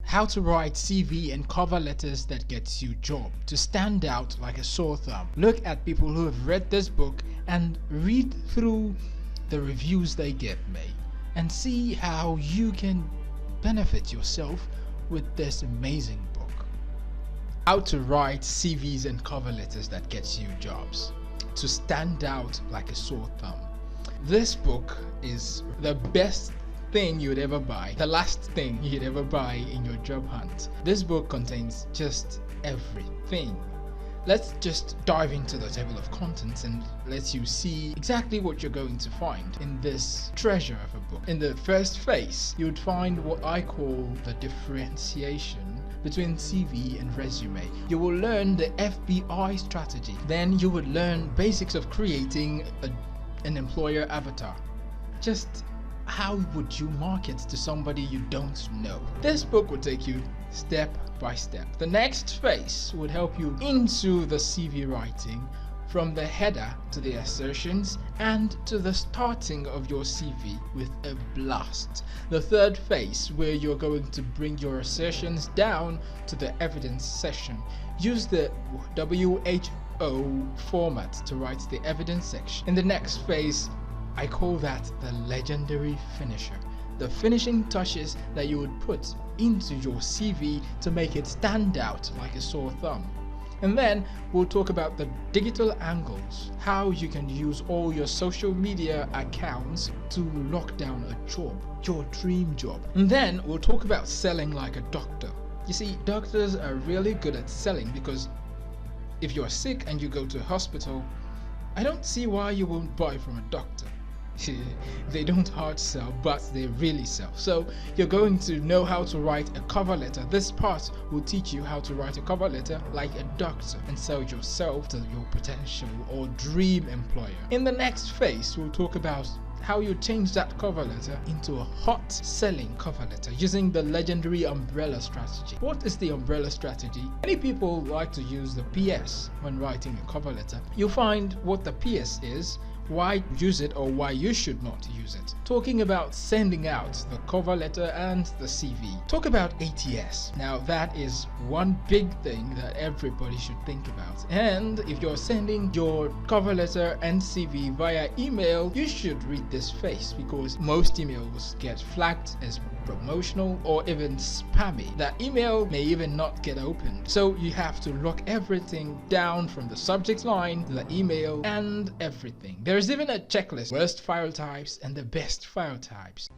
How to write CV and cover letters that gets you job, to stand out like a sore thumb. Look at people who have read this book and read through the reviews they give me and see how you can benefit yourself with this amazing book. How to write CVs and cover letters that gets you jobs, to stand out like a sore thumb. This book is the best thing you'd ever buy, the last thing you'd ever buy in your job hunt. This book contains just everything. Let's just dive into the table of contents and let you see exactly what you're going to find in this treasure of a book. In the first phase, you would find what I call the differentiation between CV and resume. You will learn the FBI strategy. Then you would learn basics of creating an employer avatar. Just how would you market to somebody you don't know? This book will take you step by step. The next phase would help you into the CV writing, from the header to the assertions and to the starting of your CV with a blast. The third phase, where you're going to bring your assertions down to the evidence section. Use the WHO format to write the evidence section. In the next phase, I call that the legendary finisher. The finishing touches that you would put into your CV to make it stand out like a sore thumb. And then we'll talk about the digital angles, how you can use all your social media accounts to lock down a job, your dream job. And then we'll talk about selling like a doctor. You see, doctors are really good at selling, because if you're sick and you go to a hospital, I don't see why you won't buy from a doctor. They don't hard sell, but they really sell. So you're going to know how to write a cover letter. This part will teach you how to write a cover letter like a doctor and sell yourself to your potential or dream employer. In the next phase, we'll talk about how you change that cover letter into a hot selling cover letter using the legendary umbrella strategy. What is the umbrella strategy? Many people like to use the PS when writing a cover letter. You'll find what the PS is, why use it or why you should not use it. Talking about sending out the cover letter and the CV. Talk about ATS. Now that is one big thing that everybody should think about. And if you're sending your cover letter and CV via email, you should read this phase, because most emails get flagged as promotional or even spammy. That email may even not get opened. So you have to lock everything down, from the subject line to the email and everything. There's even a checklist: worst file types and the best file types.